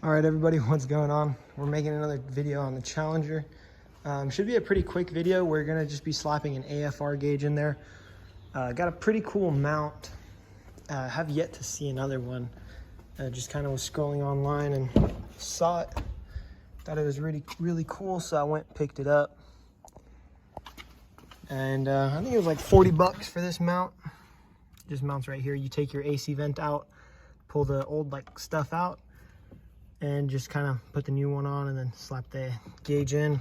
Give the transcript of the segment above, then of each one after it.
All right, everybody, what's going on? We're making another video on the Challenger. Should be a pretty quick video. We're gonna just be slapping an AFR gauge in there. Got a pretty cool mount. Have yet to see another one. Just kind of was scrolling online and saw it. Thought it was really cool, so I went and picked it up. And I think it was like 40 bucks for this mount. Just mounts right here. You take your AC vent out, pull the old stuff out, and just kind of put the new one on and then slap the gauge in.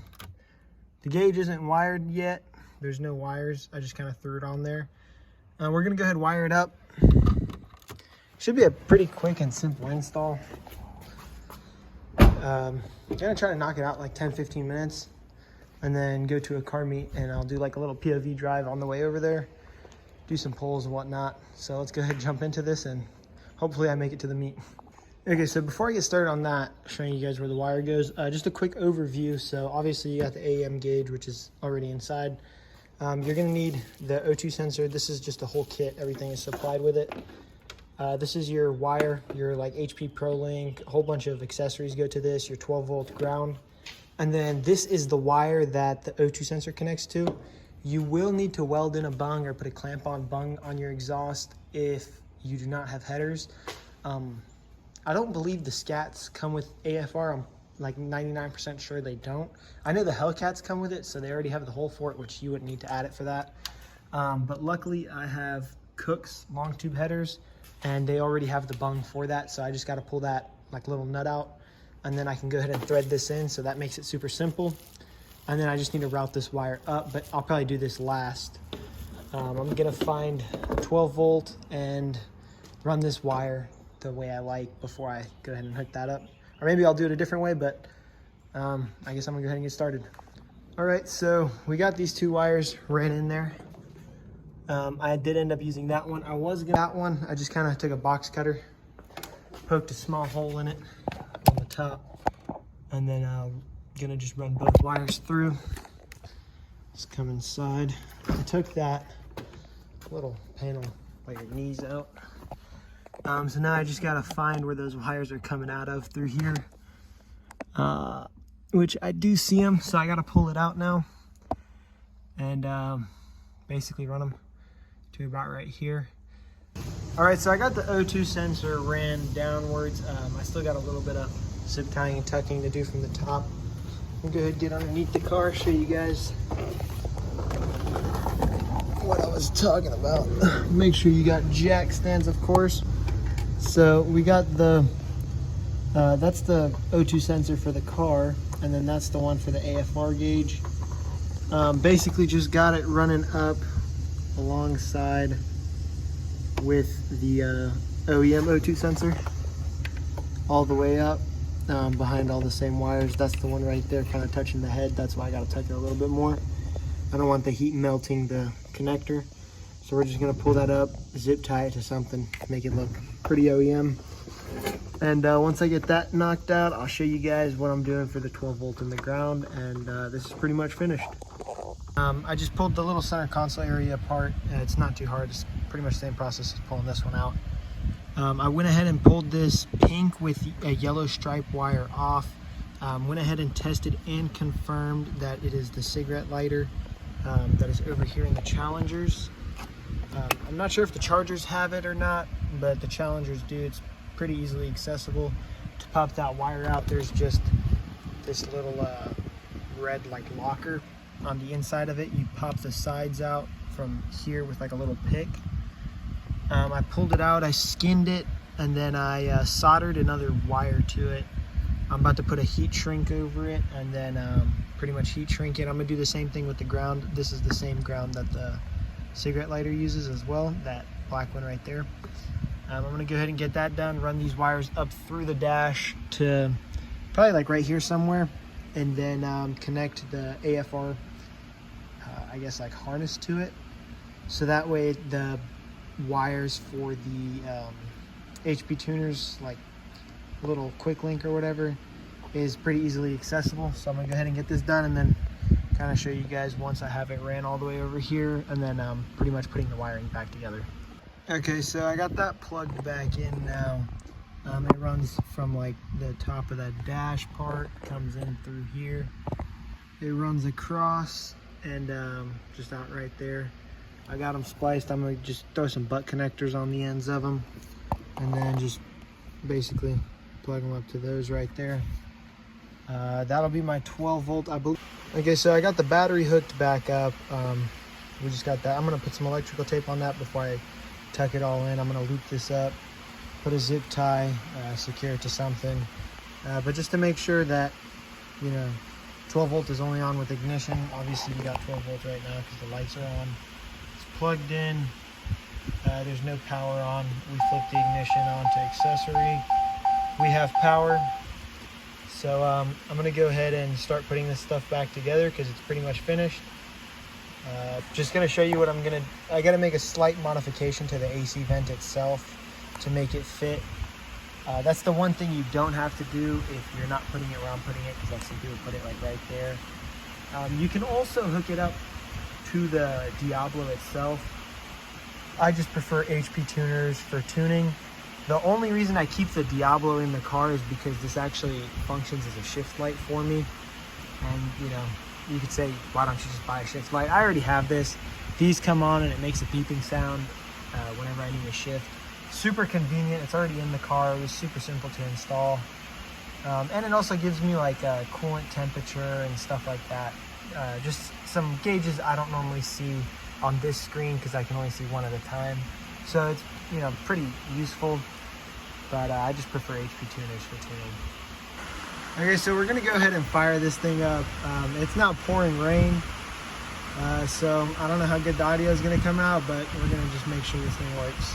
The gauge isn't wired yet. There's no wires. I just kind of threw it on there. We're gonna go ahead and wire it up. Should be a pretty quick and simple install. I'm gonna try to knock it out like 10-15 minutes and then go to a car meet, and I'll do like a little POV drive on the way over there, do some pulls and whatnot. So let's go ahead and jump into this and hopefully I make it to the meet. Okay, so before I get started on that, showing you guys where the wire goes, just a quick overview. So obviously you got the AEM gauge, which is already inside. You're gonna need the O2 sensor. This is just a whole kit. Everything is supplied with it. This is your wire, your HP Pro Link, a whole bunch of accessories go to this, your 12-volt ground. And then this is the wire that the O2 sensor connects to. You will need to weld in a bung or put a clamp-on bung on your exhaust if you do not have headers. I don't believe the Scats come with AFR. I'm like 99% sure they don't. I know the Hellcats come with it, so they already have the hole for it, which you wouldn't need to add it for that. But luckily I have Cook's long tube headers, and they already have the bung for that. So I just got to pull that little nut out, and then I can go ahead and thread this in. So that makes it super simple. And then I just need to route this wire up, but I'll probably do this last. I'm gonna find 12 volt and run this wire the way I like before I go ahead and hook that up. Or maybe I'll do it a different way, but I guess I'm gonna go ahead and get started. All right, so we got these two wires ran in there. I did end up using that one. I just kind of took a box cutter, poked a small hole in it on the top, and then gonna just run both wires through. Just come inside. I took that little panel by your knees out. So now I just gotta find where those wires are coming out of through here, which I do see them, so I gotta pull it out now and basically run them to about right here. All right, so I got the O2 sensor ran downwards. I still got a little bit of zip tying and tucking to do from the top. I'll go ahead and get underneath the car, show you guys what I was talking about. Make sure you got jack stands, of course. So we got the, that's the O2 sensor for the car, and then that's the one for the AFR gauge. Basically just got it running up alongside with the OEM O2 sensor, all the way up behind all the same wires. That's the one right there kind of touching the head. That's why I got to tuck it a little bit more. I don't want the heat melting the connector. So we're just gonna pull that up, zip tie it to something, make it look pretty OEM. And once I get that knocked out, I'll show you guys what I'm doing for the 12 volt in the ground, and this is pretty much finished. I just pulled the little center console area apart. It's not too hard, it's pretty much the same process as pulling this one out. I went ahead and pulled this pink with a yellow stripe wire off. Went ahead and tested and confirmed that it is the cigarette lighter that is over here in the Challengers. I'm not sure if the Chargers have it or not, but the Challengers do. It's pretty easily accessible. To pop that wire out, there's just this little red locker on the inside of it. You pop the sides out from here with a little pick. I pulled it out, I skinned it, and then I soldered another wire to it. I'm about to put a heat shrink over it and then pretty much heat shrink it. I'm gonna do the same thing with the ground. This is the same ground that the cigarette lighter uses as well, that black one right there. I'm gonna go ahead and get that done, run these wires up through the dash to probably right here somewhere, and then connect the AFR, I guess harness to it. So that way the wires for the HP tuners, little quick link or whatever, is pretty easily accessible. So I'm gonna go ahead and get this done and then kind of show you guys once I have it ran all the way over here, and then pretty much putting the wiring back together. Okay, so I got that plugged back in now. It runs from like the top of that dash part, comes in through here. It runs across and just out right there. I got them spliced. I'm gonna just throw some butt connectors on the ends of them and then just basically plug them up to those right there. That'll be my 12 volt, I believe. Okay, so I got the battery hooked back up. We just got that. I'm gonna put some electrical tape on that before I tuck it all in. I'm gonna loop this up, put a zip tie, secure it to something. But just to make sure that, you know, 12 volt is only on with ignition. Obviously you got 12 volt right now because the lights are on. It's plugged in. There's no power on. We flip the ignition on to accessory. We have power. So I'm gonna go ahead and start putting this stuff back together because it's pretty much finished. Just gonna show you what I gotta make a slight modification to the AC vent itself to make it fit. That's the one thing you don't have to do if you're not putting it where I'm putting it, because I've seen people put it like right there. You can also hook it up to the Diablo itself. I just prefer HP tuners for tuning. The only reason I keep the Diablo in the car is because this actually functions as a shift light for me. And you know, you could say, why don't you just buy a shift light? I already have this. These come on and it makes a beeping sound whenever I need a shift. Super convenient. It's already in the car. It was super simple to install. And it also gives me like a coolant temperature and stuff like that. Just some gauges I don't normally see on this screen because I can only see one at a time. So it's, you know, pretty useful, but I just prefer HP tuners for tuning. Okay, so we're gonna go ahead and fire this thing up. It's now pouring rain, so I don't know how good the audio is gonna come out, but we're gonna just make sure this thing works.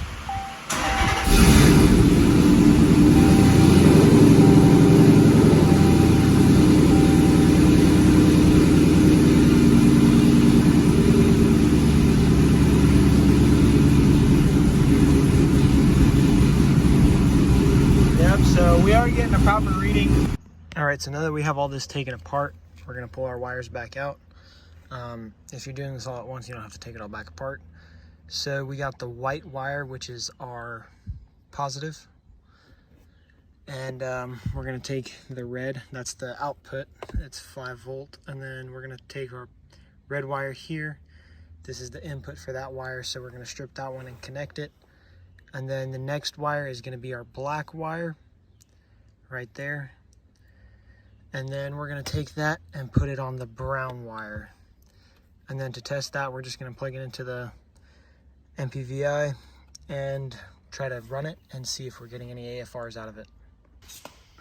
So we are getting a proper reading. All right, so now that we have all this taken apart, we're gonna pull our wires back out. If you're doing this all at once, you don't have to take it all back apart. So we got the white wire, which is our positive. And we're gonna take the red, that's the output, it's 5 volt. And then we're gonna take our red wire here. This is the input for that wire, so we're gonna strip that one and connect it. And then the next wire is gonna be our black wire, right there. And then we're gonna take that and put it on the brown wire. And then to test that, we're just gonna plug it into the MPVI and try to run it and see if we're getting any AFRs out of it.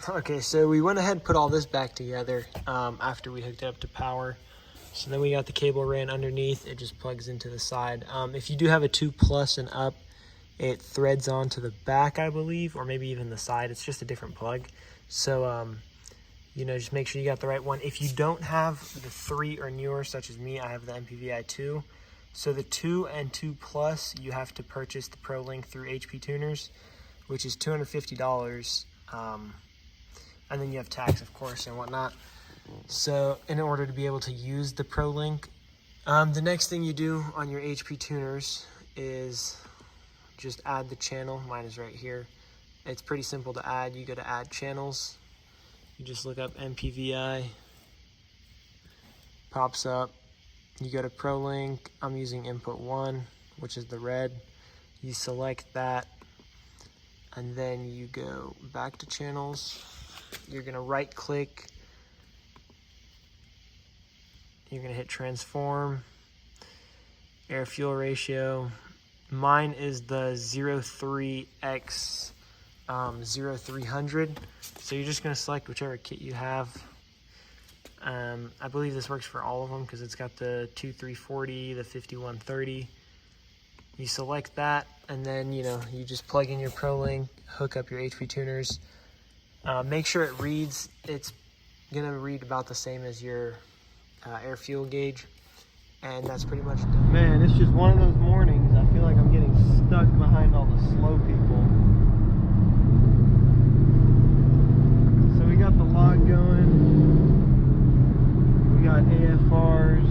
Okay, so we went ahead and put all this back together after we hooked it up to power. So then we got the cable ran underneath, it just plugs into the side. If you do have a 2+ and up, it threads onto the back, I believe, or maybe even the side. It's just a different plug. So, you know, just make sure you got the right one. If you don't have the 3 or newer, such as me, I have the MPVI 2. So the 2 and 2+, you have to purchase the ProLink through HP Tuners, which is $250. And then you have tax, of course, and whatnot. So in order to be able to use the ProLink, the next thing you do on your HP Tuners is just add the channel. Mine is right here. It's pretty simple to add. You go to add channels. You just look up MPVI. Pops up. You go to ProLink. I'm using input 1, which is the red. You select that. And then you go back to channels. You're going to right click. You're going to hit transform. Air fuel ratio. Mine is the 03X 0300. So you're just going to select whichever kit you have. I believe this works for all of them because it's got the 2340, the 5130. You select that, and then you just plug in your ProLink, hook up your HP tuners. Make sure it reads. It's gonna read about the same as your air fuel gauge, and that's pretty much done. Man, it's just one of those mornings. I feel like I'm getting stuck behind all the slow people. So we got the log going. We got AFRs.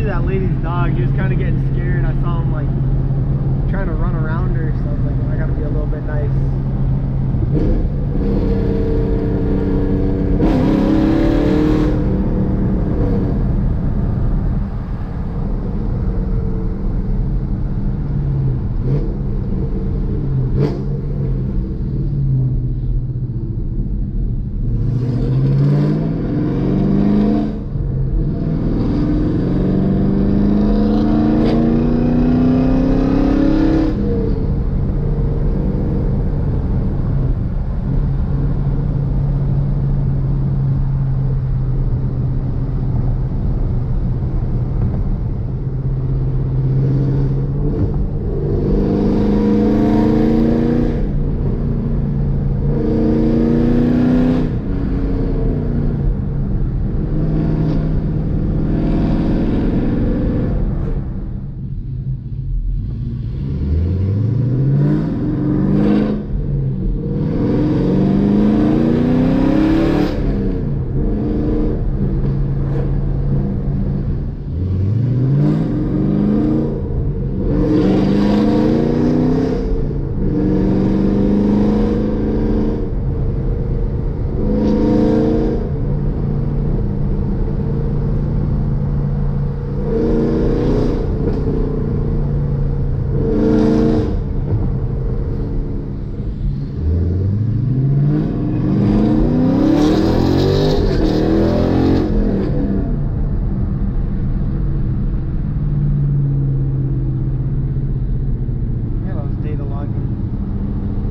especially that lady's dog. He was kind of getting scared. I saw him like trying to run around her, so I was like, well, I gotta be a little bit nice.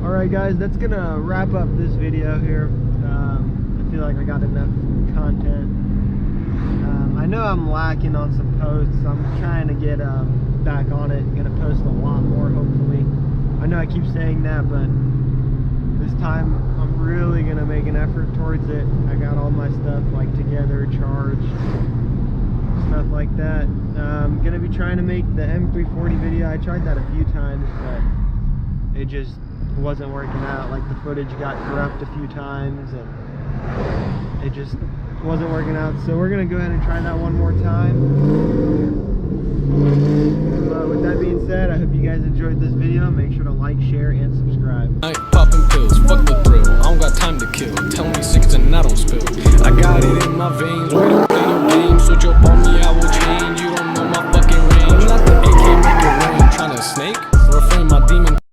Alright guys, that's gonna wrap up this video here. I feel like I got enough content. I know I'm lacking on some posts, so I'm trying to get back on it. I'm gonna post a lot more, hopefully. I know I keep saying that, but this time I'm really gonna make an effort towards it. I got all my stuff like together, charged, stuff like that. I'm gonna be trying to make the M340 video. I tried that a few times, but it just wasn't working out. Like the footage got corrupt a few times and it just wasn't working out, so we're gonna go ahead and try that one more time. But with that being said, I hope you guys enjoyed this video. Make sure to like, share, and subscribe. Popping pills, fuck the